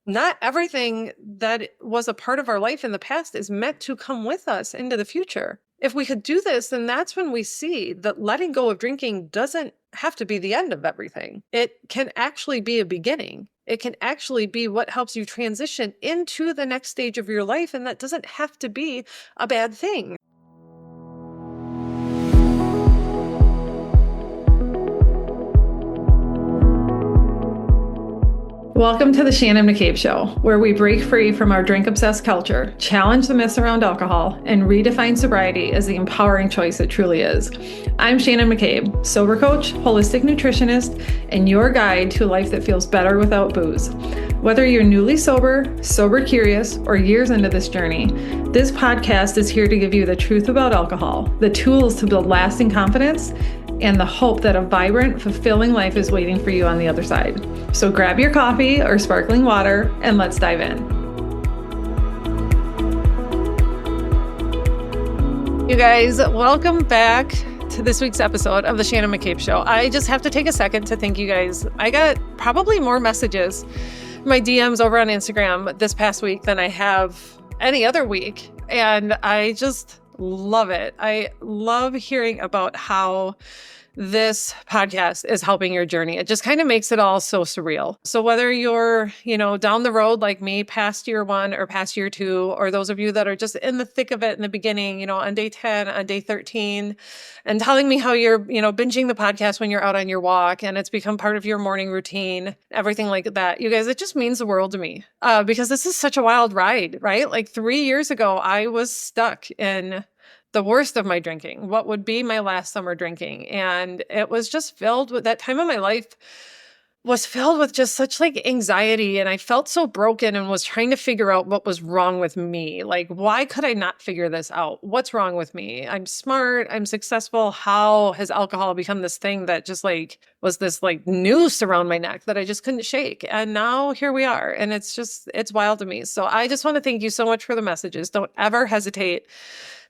not everything that was a part of our life in the past is meant to come with us into the future. If we could do this, then that's when we see that letting go of drinking doesn't have to be the end of everything. It can actually be a beginning. It can actually be what helps you transition into the next stage of your life, and that doesn't have to be a bad thing. Welcome to the Shannon McCabe Show, where we break free from our drink-obsessed culture, challenge the myths around alcohol, and redefine sobriety as the empowering choice it truly is. I'm Shannon McCabe, sober coach, holistic nutritionist, and your guide to a life that feels better without booze. Whether you're newly sober, sober curious, or years into this journey, this podcast is here to give you the truth about alcohol, the tools to build lasting confidence, and the hope that a vibrant, fulfilling life is waiting for you on the other side. So grab your coffee or sparkling water and let's dive in. You guys, welcome back to this week's episode of the Shannon McCabe Show. I just have to take a second to thank you guys. I got probably more messages, my DMs over on Instagram this past week than I have any other week. And I just love it. I love hearing about how this podcast is helping your journey. It just kind of makes it all so surreal. So whether you're, down the road like me, past year 1 or past year 2, or those of you that are just in the thick of it in the beginning, on day 10, on day 13, and telling me how you're, binging the podcast when you're out on your walk and it's become part of your morning routine, everything like that. You guys, it just means the world to me because this is such a wild ride, right? Like 3 years ago, I was stuck in the worst of my drinking, what would be my last summer drinking. And it was just filled with, that time of my life was filled with just such anxiety. And I felt so broken and was trying to figure out what was wrong with me. Like, why could I not figure this out? What's wrong with me? I'm smart. I'm successful. How has alcohol become this thing that just was this noose around my neck that I just couldn't shake? And now here we are. And it's wild to me. So I just want to thank you so much for the messages. Don't ever hesitate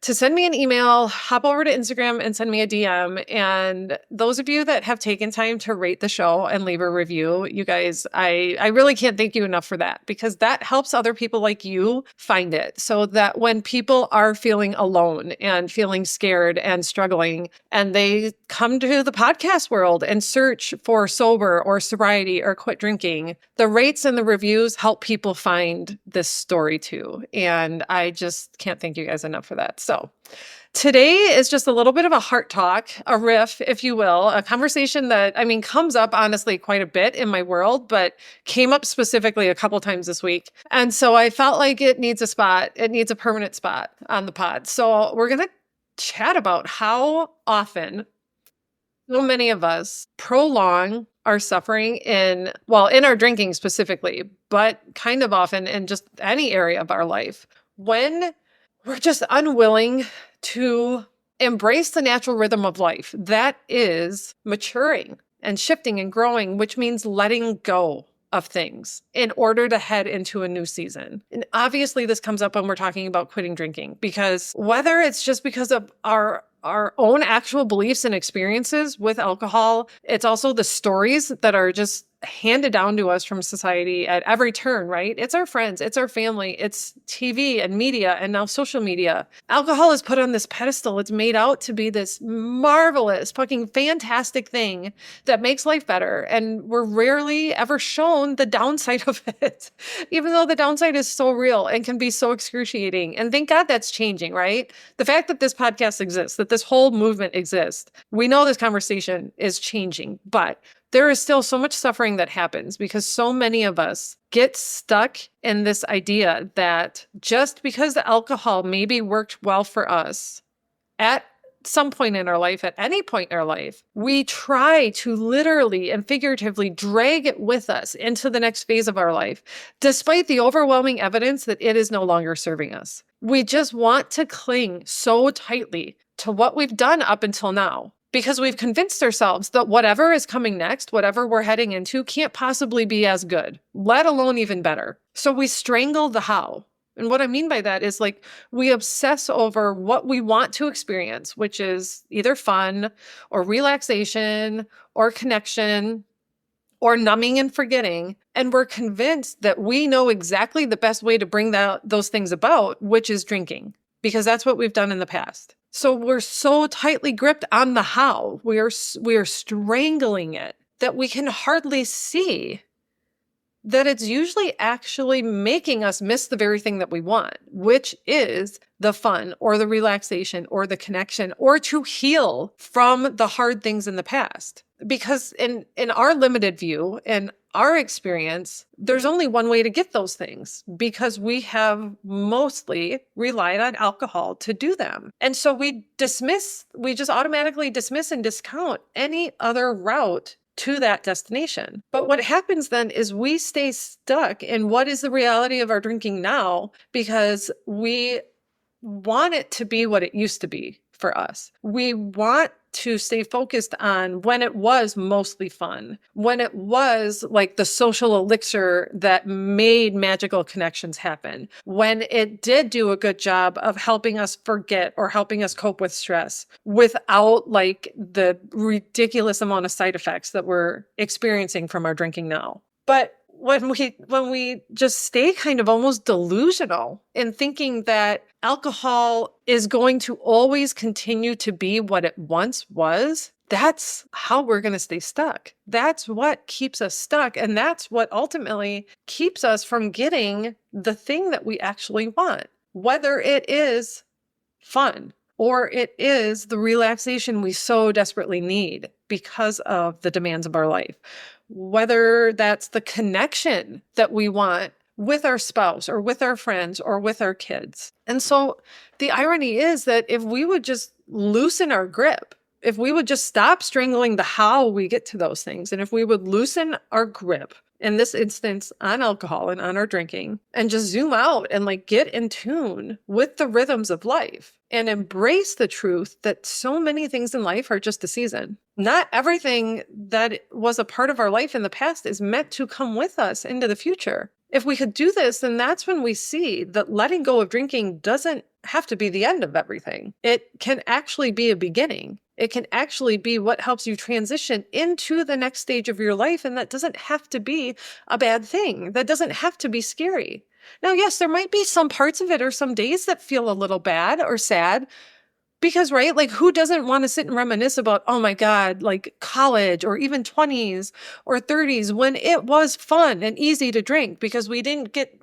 to send me an email, hop over to Instagram and send me a DM. And those of you that have taken time to rate the show and leave a review, you guys, I really can't thank you enough for that, because that helps other people like you find it, so that when people are feeling alone and feeling scared and struggling, and they come to the podcast world and search for sober or sobriety or quit drinking, the rates and the reviews help people find this story too. And I just can't thank you guys enough for that. So today is just a little bit of a heart talk, a riff, if you will, a conversation that, comes up honestly quite a bit in my world, but came up specifically a couple times this week. And so I felt like it needs a spot. It needs a permanent spot on the pod. So we're going to chat about how often so many of us prolong our suffering in our drinking specifically, but kind of often in just any area of our life, when we're just unwilling to embrace the natural rhythm of life that is maturing and shifting and growing, which means letting go of things in order to head into a new season. And obviously this comes up when we're talking about quitting drinking, because whether it's just because of our own actual beliefs and experiences with alcohol, it's also the stories that are just handed down to us from society at every turn, right? It's our friends, it's our family, it's TV and media, and now social media. Alcohol is put on this pedestal. It's made out to be this marvelous, fucking fantastic thing that makes life better. And we're rarely ever shown the downside of it, even though the downside is so real and can be so excruciating. And thank God that's changing, right? The fact that this podcast exists, that this whole movement exists, we know this conversation is changing, but there is still so much suffering that happens because so many of us get stuck in this idea that just because the alcohol maybe worked well for us at some point in our life, at any point in our life, we try to literally and figuratively drag it with us into the next phase of our life, despite the overwhelming evidence that it is no longer serving us. We just want to cling so tightly to what we've done up until now, because we've convinced ourselves that whatever is coming next, whatever we're heading into, can't possibly be as good, let alone even better. So we strangle the how. And what I mean by that is we obsess over what we want to experience, which is either fun or relaxation or connection or numbing and forgetting. And we're convinced that we know exactly the best way to bring those things about, which is drinking, because that's what we've done in the past. So we're so tightly gripped on the how, we are strangling it, that we can hardly see that it's usually actually making us miss the very thing that we want, which is the fun or the relaxation or the connection, or to heal from the hard things in the past. Because in our limited view, in our experience, there's only one way to get those things, because we have mostly relied on alcohol to do them. And so we just automatically dismiss and discount any other route to that destination. But what happens then is we stay stuck in what is the reality of our drinking now, because we want it to be what it used to be for us. We want to stay focused on when it was mostly fun, when it was like the social elixir that made magical connections happen, when it did do a good job of helping us forget or helping us cope with stress without like the ridiculous amount of side effects that we're experiencing from our drinking now. But when we just stay kind of almost delusional in thinking that alcohol is going to always continue to be what it once was, that's how we're going to stay stuck. That's what keeps us stuck. And that's what ultimately keeps us from getting the thing that we actually want, whether it is fun or it is the relaxation we so desperately need because of the demands of our life, whether that's the connection that we want with our spouse or with our friends or with our kids. And so the irony is that if we would just loosen our grip, if we would just stop strangling the how we get to those things, and if we would loosen our grip, in this instance on alcohol and on our drinking, and just zoom out and like get in tune with the rhythms of life and embrace the truth that so many things in life are just a season. Not everything that was a part of our life in the past is meant to come with us into the future. If we could do this, then that's when we see that letting go of drinking doesn't have to be the end of everything. It can actually be a beginning. It can actually be what helps you transition into the next stage of your life. And that doesn't have to be a bad thing. That doesn't have to be scary. Now, yes, there might be some parts of it or some days that feel a little bad or sad. Because, right, like who doesn't want to sit and reminisce about, oh my God, like college or even 20s or 30s when it was fun and easy to drink because we didn't get,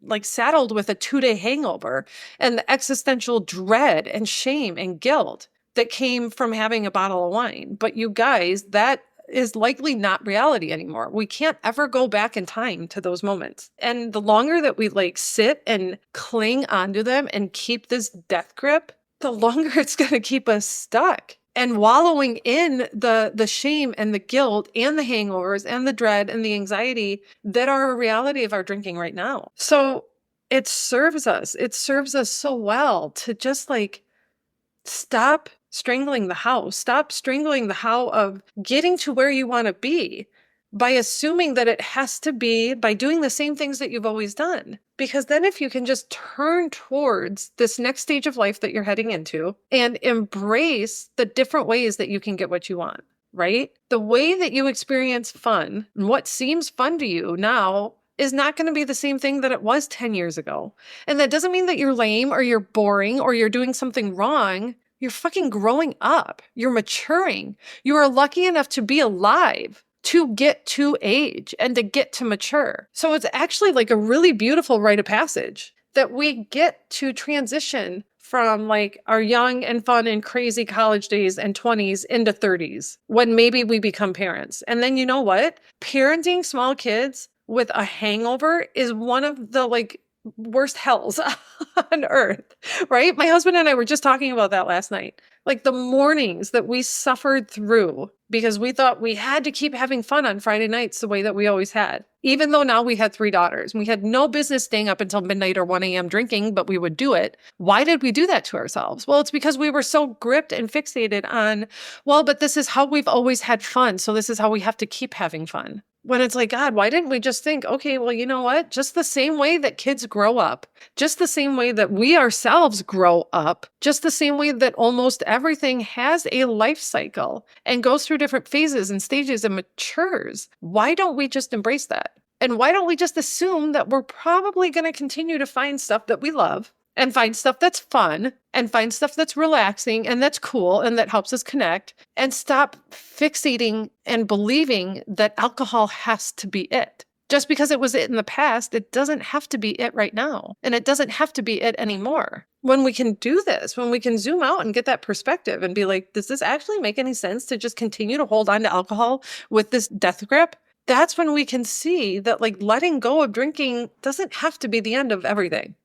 like saddled with a 2-day hangover and the existential dread and shame and guilt that came from having a bottle of wine. But you guys, that is likely not reality anymore. We can't ever go back in time to those moments. And the longer that we like sit and cling onto them and keep this death grip, the longer it's going to keep us stuck and wallowing in the shame and the guilt and the hangovers and the dread and the anxiety that are a reality of our drinking right now. So it serves us so well to just like stop strangling the how of getting to where you want to be by assuming that it has to be by doing the same things that you've always done. Because then if you can just turn towards this next stage of life that you're heading into and embrace the different ways that you can get what you want, right? The way that you experience fun and what seems fun to you now is not going to be the same thing that it was 10 years ago. And that doesn't mean that you're lame or you're boring or you're doing something wrong. You're fucking growing up. You're maturing. You are lucky enough to be alive to get to age and to get to mature. So it's actually like a really beautiful rite of passage that we get to transition from like our young and fun and crazy college days and 20s into 30s when maybe we become parents. And then you know what? Parenting small kids with a hangover is one of the like worst hells on earth, right? My husband and I were just talking about that last night. Like the mornings that we suffered through because we thought we had to keep having fun on Friday nights the way that we always had. Even though now we had 3 daughters, we had no business staying up until midnight or 1 a.m. drinking, but we would do it. Why did we do that to ourselves? Well, it's because we were so gripped and fixated on, well, but this is how we've always had fun. So this is how we have to keep having fun. When it's like, God, why didn't we just think, okay, well, you know what? Just the same way that kids grow up, just the same way that we ourselves grow up, just the same way that almost everything has a life cycle and goes through different phases and stages and matures. Why don't we just embrace that? And why don't we just assume that we're probably going to continue to find stuff that we love and find stuff that's fun and find stuff that's relaxing and that's cool and that helps us connect, and stop fixating and believing that alcohol has to be it. Just because it was it in the past, it doesn't have to be it right now. And it doesn't have to be it anymore. When we can do this, when we can zoom out and get that perspective and be like, does this actually make any sense to just continue to hold on to alcohol with this death grip? That's when we can see that like letting go of drinking doesn't have to be the end of everything.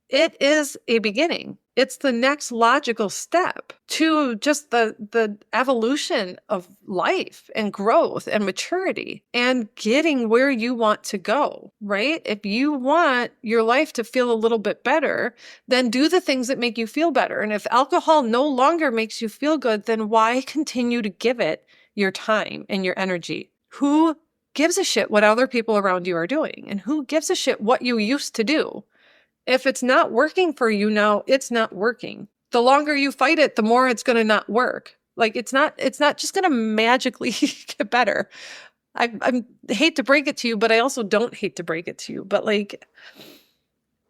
It is a beginning. It's the next logical step to just the evolution of life and growth and maturity and getting where you want to go, right? If you want your life to feel a little bit better, then do the things that make you feel better. And if alcohol no longer makes you feel good, then why continue to give it your time and your energy? Who gives a shit what other people around you are doing? And who gives a shit what you used to do? If it's not working for you now, it's not working. The longer you fight it, the more it's going to not work. Like it's not just going to magically get better. I hate to break it to you, but I also don't hate to break it to you. But like,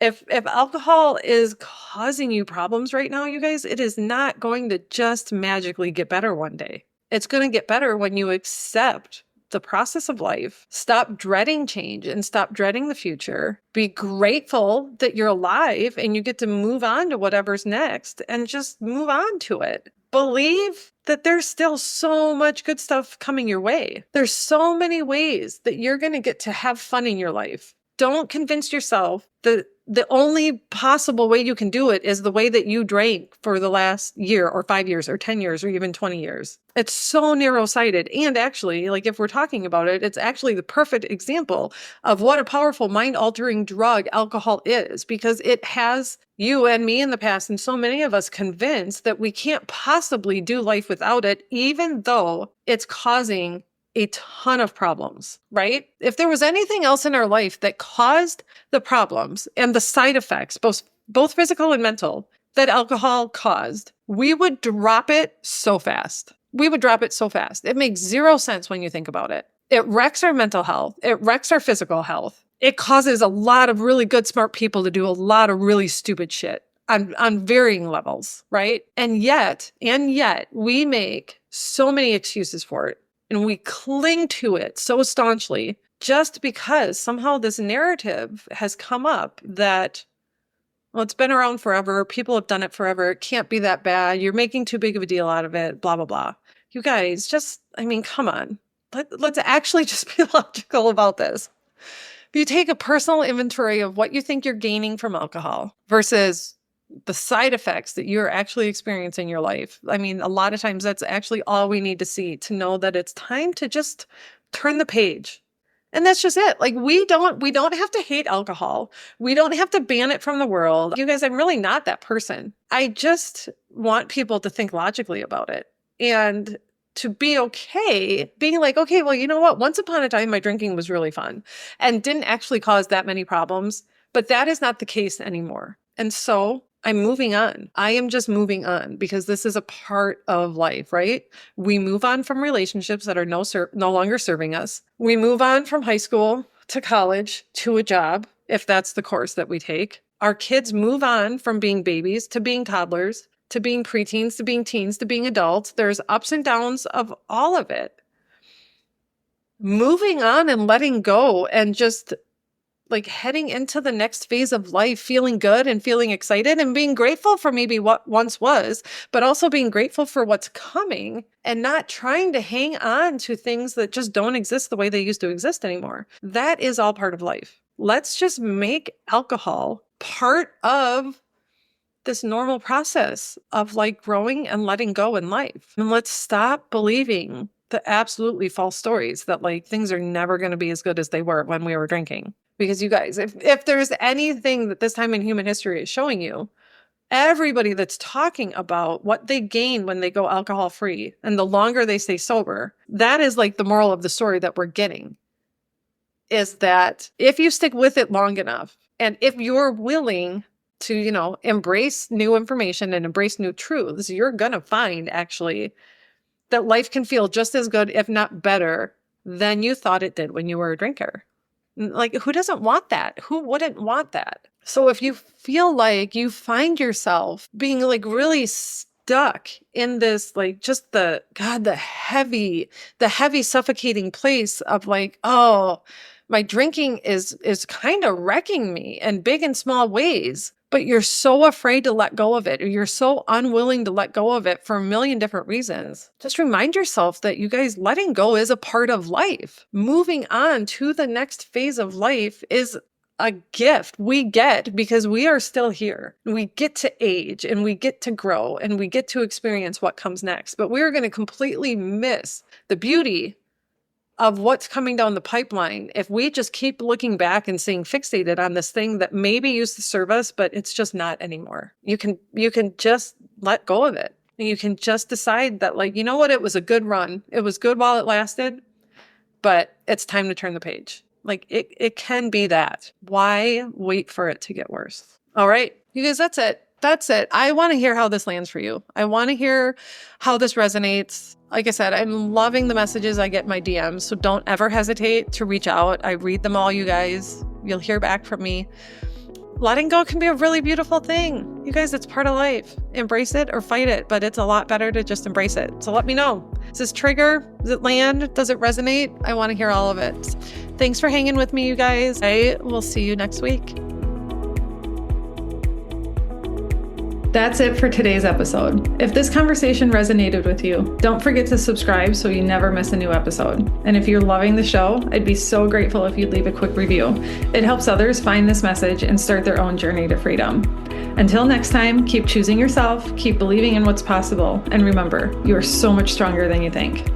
if alcohol is causing you problems right now, you guys, it is not going to just magically get better one day. It's going to get better when you accept the process of life, stop dreading change and stop dreading the future. Be grateful that you're alive and you get to move on to whatever's next and just move on to it. Believe that there's still so much good stuff coming your way. There's so many ways that you're going to get to have fun in your life. Don't convince yourself that the only possible way you can do it is the way that you drank for the last year or 5 years or 10 years or even 20 years. It's so narrow-sighted. And actually, like if we're talking about it, it's actually the perfect example of what a powerful mind-altering drug alcohol is, because it has you and me in the past and so many of us convinced that we can't possibly do life without it, even though it's causing a ton of problems, right? If there was anything else in our life that caused the problems and the side effects, both physical and mental, that alcohol caused, we would drop it so fast. We would drop it so fast. It makes zero sense when you think about it. It wrecks our mental health. It wrecks our physical health. It causes a lot of really good, smart people to do a lot of really stupid shit on varying levels, right? And yet, we make so many excuses for it. And we cling to it so staunchly just because somehow this narrative has come up that, well, it's been around forever. People have done it forever. It can't be that bad. You're making too big of a deal out of it, blah, blah, blah. You guys, come on. Let's actually just be logical about this. If you take a personal inventory of what you think you're gaining from alcohol versus the side effects that you're actually experiencing in your life. I mean, a lot of times that's actually all we need to see to know that it's time to just turn the page. And that's just it. Like we don't have to hate alcohol. We don't have to ban it from the world. You guys, I'm really not that person. I just want people to think logically about it and to be okay being like, okay, well, you know what? Once upon a time, my drinking was really fun and didn't actually cause that many problems, but that is not the case anymore. And so I'm moving on. I am just moving on because this is a part of life, right? We move on from relationships that are no longer serving us. We move on from high school to college to a job, if that's the course that we take. Our kids move on from being babies to being toddlers, to being preteens, to being teens, to being adults. There's ups and downs of all of it. Moving on and letting go and just like heading into the next phase of life, feeling good and feeling excited and being grateful for maybe what once was, but also being grateful for what's coming and not trying to hang on to things that just don't exist the way they used to exist anymore. That is all part of life. Let's just make alcohol part of this normal process of like growing and letting go in life. And let's stop believing the absolutely false stories that like things are never going to be as good as they were when we were drinking. Because you guys, if there's anything that this time in human history is showing you, Everybody that's talking about what they gain when they go alcohol free and the longer they stay sober, that is like the moral of the story that we're getting, is that if you stick with it long enough, and if you're willing to, embrace new information and embrace new truths, you're going to find actually that life can feel just as good, if not better, than you thought it did when you were a drinker. Like, who doesn't want that? Who wouldn't want that? So if you feel like you find yourself being like really stuck in this, like, just the heavy suffocating place of like, oh, my drinking is kind of wrecking me in big and small ways, but you're so afraid to let go of it, or you're so unwilling to let go of it for a million different reasons. Just remind yourself that, you guys, letting go is a part of life. Moving on to the next phase of life is a gift we get because we are still here. We get to age and we get to grow and we get to experience what comes next. But we're going to completely miss the beauty of what's coming down the pipeline if we just keep looking back and staying fixated on this thing that maybe used to serve us, but it's just not anymore. You can just let go of it. And you can just decide that, like, you know what? It was a good run. It was good while it lasted, but it's time to turn the page. Like, it can be that. Why wait for it to get worse? All right, you guys, that's it. That's it. I want to hear how this lands for you. I want to hear how this resonates. Like I said, I'm loving the messages I get in my DMs, so don't ever hesitate to reach out. I read them all, you guys. You'll hear back from me. Letting go can be a really beautiful thing. You guys, it's part of life. Embrace it or fight it, but it's a lot better to just embrace it. So let me know. Does this trigger? Does it land? Does it resonate? I want to hear all of it. Thanks for hanging with me, you guys. I will see you next week. That's it for today's episode. If this conversation resonated with you, don't forget to subscribe so you never miss a new episode. And if you're loving the show, I'd be so grateful if you'd leave a quick review. It helps others find this message and start their own journey to freedom. Until next time, keep choosing yourself, keep believing in what's possible, and remember, you are so much stronger than you think.